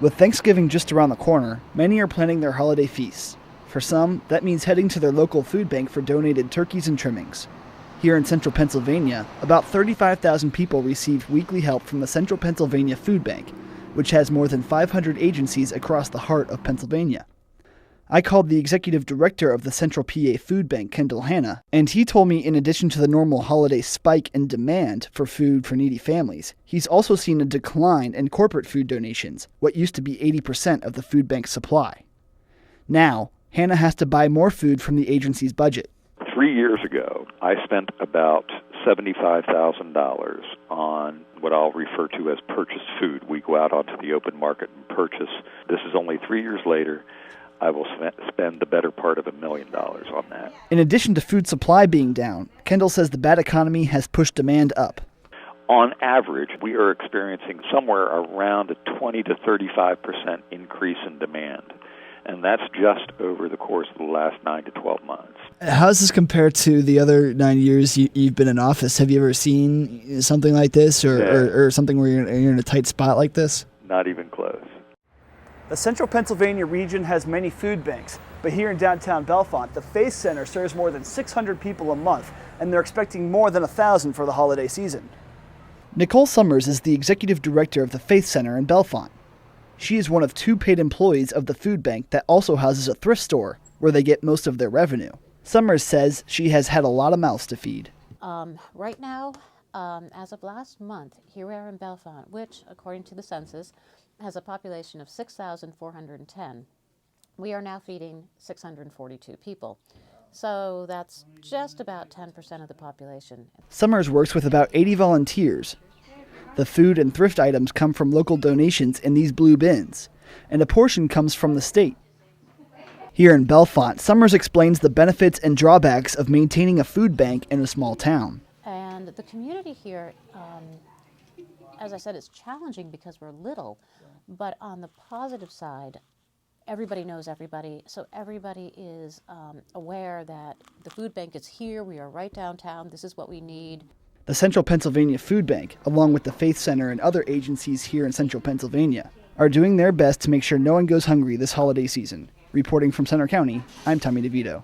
With Thanksgiving just around the corner, many are planning their holiday feasts. For some, that means heading to their local food bank for donated turkeys and trimmings. Here in central Pennsylvania, about 35,000 people receive weekly help from the Central Pennsylvania Food Bank, which has more than 500 agencies across the heart of Pennsylvania. I called the executive director of the Central PA Foodbank, Kendall Hanna, and he told me in addition to the normal holiday spike in demand for food for needy families, he's also seen a decline in corporate food donations, what used to be 80% of the food bank's supply. Now, Hanna has to buy more food from the agency's budget. 3 years ago, I spent about $75,000 on what I'll refer to as purchased food. We go out onto the open market and purchase. This is only 3 years later. I will spend the better part of $1 million on that. In addition to food supply being down, Kendall says the bad economy has pushed demand up. On average, we are experiencing somewhere around a 20 to 35% increase in demand. And that's just over the course of the last 9 to 12 months. How does this compare to the other 9 years you've been in office? Have you ever seen something like this or something where you're in a tight spot like this? Not even close. The Central Pennsylvania region has many food banks, but here in downtown Bellefonte, the Faith Center serves more than 600 people a month, and they're expecting more than 1,000 for the holiday season. Nicole Summers is the executive director of the Faith Center in Bellefonte. She is one of 2 paid employees of the food bank that also houses a thrift store where they get most of their revenue. Summers says she has had a lot of mouths to feed. Right now, as of last month, here we are in Bellefonte, which, according to the census, has a population of 6,410. We are now feeding 642 people. So that's just about 10% of the population. Summers works with about 80 volunteers. The food and thrift items come from local donations in these blue bins, and a portion comes from the state. Here in Bellefonte, Summers explains the benefits and drawbacks of maintaining a food bank in a small town. And the community here, as I said, it's challenging because we're little, but on the positive side, everybody knows everybody, so everybody is aware that the food bank is here, we are right downtown, this is what we need. The Central Pennsylvania Food Bank, along with the Faith Center and other agencies here in Central Pennsylvania, are doing their best to make sure no one goes hungry this holiday season. Reporting from Center County, I'm Tommy DeVito.